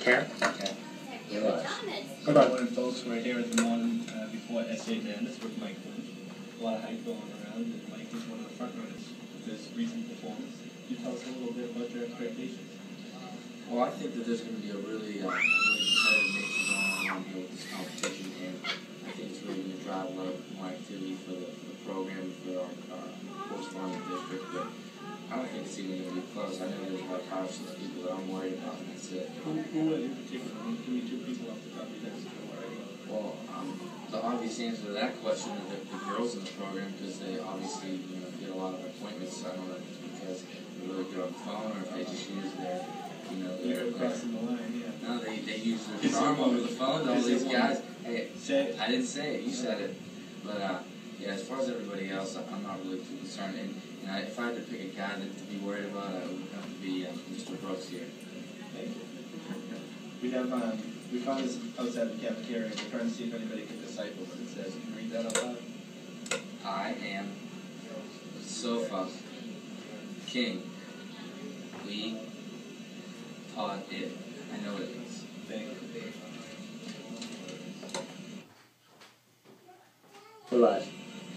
Karen? Okay. Good morning, folks. We're here at the morning before SA Madness with Mike Lynch. A lot of hype going around, and Mike is one of the front runners with his recent performance. Can you tell us a little bit about your expectations? Well, I think that there's going to be a really competitive nature going on here with this competition, and I think it's really going to drive a lot more activity for the program, for our corresponding district. But I don't think it's even going to be close. I know there's about 5 or 6 people that I'm worried about, and that's it. Who in particular? Give me 2 people off the top of your head you're worried about. Well, the obvious answer to that question are the girls in the program, because they obviously get a lot of appointments. I don't know if it's because they're really good on the phone or if they just use their You're crossing the line, yeah. No, they use their charm over the phone to all these guys. Hey, I didn't say it. You said it. But yeah, as far as everybody else, I'm not really too concerned. And if I had to pick a guy to be worried about, it would have to be Mr. Brooks here. Thank you. We found this outside the cafeteria. We're trying to see if anybody can decipher what it says. Can you read that out loud? I am Sofa King. We taught it. I know what it means. Thank you. We're live.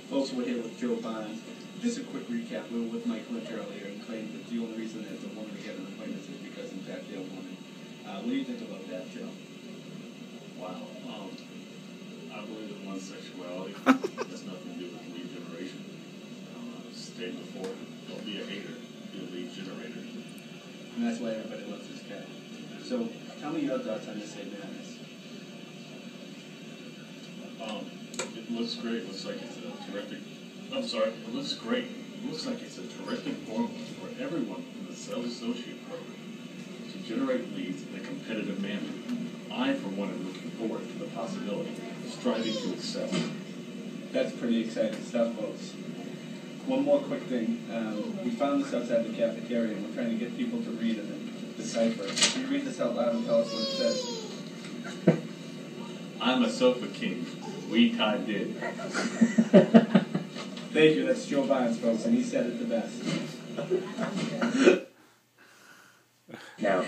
Folks, we're here with Joe Bonds. Just a quick recap. We were with Mike Lynch earlier and claimed that the only reason that the woman to get an appointment is because, in fact, they're a woman. What do you think about that, Joe? Wow. I believe in one sexuality. It has nothing to do with lead generation. Stated before, don't be a hater, be a lead generator. And that's why everybody loves this guy. So, tell me your thoughts on SA Madness. It looks great. It looks like it's a terrific. I'm sorry. It looks great. It looks like it's a terrific formula for everyone in the sales associate program to generate leads in a competitive manner. I, for one, am looking forward to the possibility of striving to excel. That's pretty exciting stuff, folks. One more quick thing. We found this outside the cafeteria, and we're trying to get people to read it and decipher. Can you read this out loud and tell us what it says? I'm a sofa king. We tied did. Thank you. That's Joe Bonds, folks, and he said it the best. Now,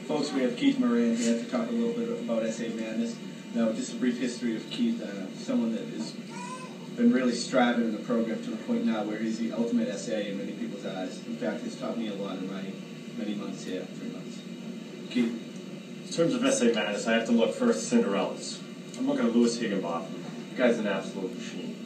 Folks, we have Keith Moran here to talk a little bit about SA Madness. Now, just a brief history of Keith, someone that has been really striving in the program to the point now where he's the ultimate SA in many people's eyes. In fact, he's taught me a lot in my many months here, 3 months. Keith? In terms of SA Madness, I have to look first Cinderellas. I'm looking at Louis Higginbotham. The guy's an absolute machine.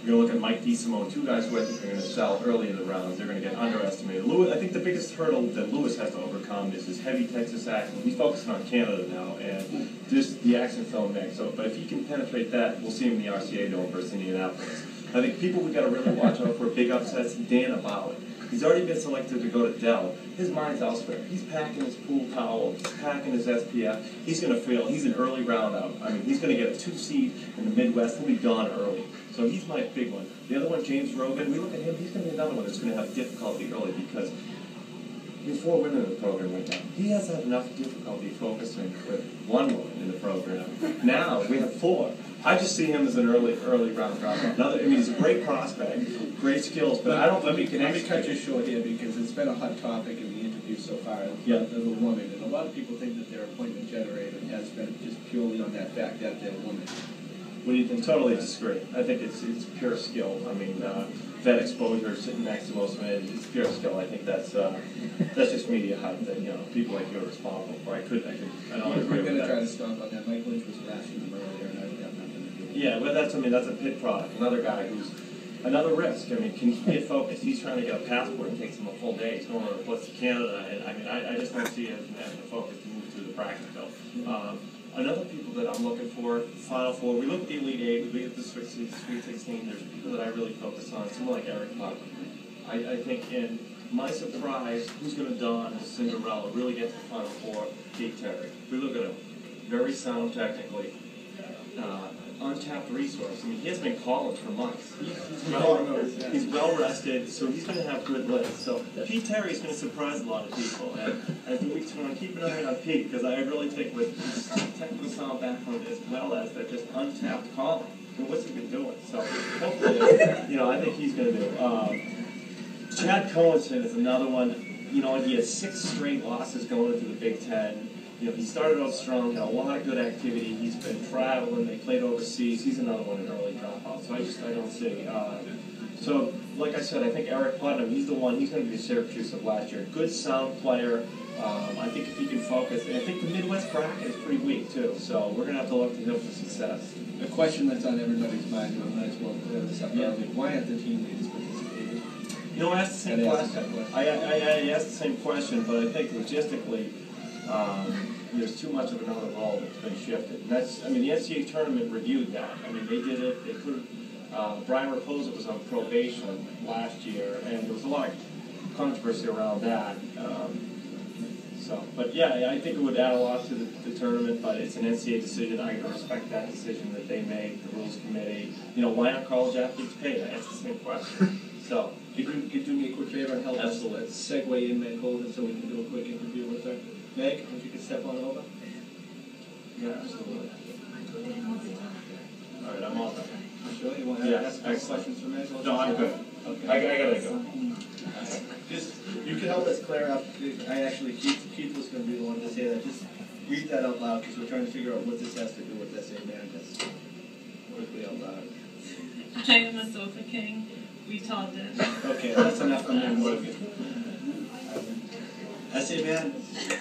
You're going to look at Mike DeSimone, 2 guys who I think are going to sell early in the rounds. They're going to get underestimated. Lewis, I think the biggest hurdle that Lewis has to overcome is his heavy Texas accent. He's focusing on Canada now, and just the accent don't mix. So, but if he can penetrate that, we'll see him in the RCA Dome versus Indianapolis. I think people we've got to really watch out for big upsets. Dan About. He's already been selected to go to Dell. His mind's elsewhere. He's packing his pool towel. He's packing his SPF. He's going to fail. He's an early round out. I mean, he's going to get a 2 seed in the Midwest. He'll be gone early. So he's my big one. The other one, James Rogan, we look at him. He's going to be another one that's going to have difficulty early because before winning the program went down, he has had enough difficulty focusing with 1 woman in the program. Now we have 4. I just see him as an early round dropout. I mean, he's a great prospect, great skills, but I don't. Let me cut you short here because it's been a hot topic in the interview so far. Yeah. The woman, and a lot of people think that their appointment generator has been just purely on that fact that they're a woman. What do you think? Totally disagree. I think it's pure skill. I mean, that exposure sitting next to most men, it's pure skill. I think that's just media hype that people like you are responsible for. I don't agree with that. We're going to try to stop on that. Mike Lynch was bashing them earlier, and I've got nothing to do with it. Yeah, but that's a pit product. Another guy who's another risk. I mean, can he get focused? He's trying to get a passport. It takes him a full day. He's going to Canada, and I mean, I just don't see it as having the focus to move to the practical. Another people that I'm looking for, Final Four, we look at the Elite 8, we look at the Sweet 16, there's people that I really focus on, someone like Eric Puck. I think in my surprise, who's going to don as Cinderella, really get to the Final Four, Pete Terry. We look at him, very sound technically, untapped resource. I mean, he has been in college for months. He's well rested, so he's going to have good lists. So Pete Terry is going to surprise a lot of people. And as the weeks go on, keep an eye on Pete, because I really think with his technical sound background as well as that just untapped column, what's he been doing? So hopefully, I think he's going to do. Chad Cohenson is another one. He has 6 straight losses going into the Big Ten. he started off strong, had a lot of good activity. He's been traveling. They played overseas. He's another one an early dropout. So I don't see. So, like I said, I think Eric Putnam, he's the one. He's going to be the Syracuse of last year. Good, sound player. I think if he can focus, and I think the Midwest bracket is pretty weak too. So we're going to have to look to him for success. A question that's on everybody's mind, and I might as well clear this up early. Why aren't the team leaders participating? I asked the same question. I asked the same question, but I think logistically, there's too much of another role that's been shifted. And that's, the NCAA tournament reviewed that. They did it. They put Brian Raposa was on probation last year, and there was a lot of controversy around that. But yeah, I think it would add a lot to the tournament, but it's an NCAA decision. I can respect that decision that they made, the rules committee. Why aren't college athletes paid? I asked the same question. So, Could you do me a quick favor and help Absolutely. us segue in Meg Holden so we can do a quick interview with her? Meg, if you could step on over. yeah, absolutely. All right, I'm all done. Sure, you want to ask questions for Meg? No, I'm good. Okay. I gotta go. Just, you can help us clear up. Keith was going to be the one to say that. Just read that out loud because we're trying to figure out what this has to do with SA Madness. Quickly out loud. I am a sofa king. We taught it. Okay, that's enough from them. SA Madness.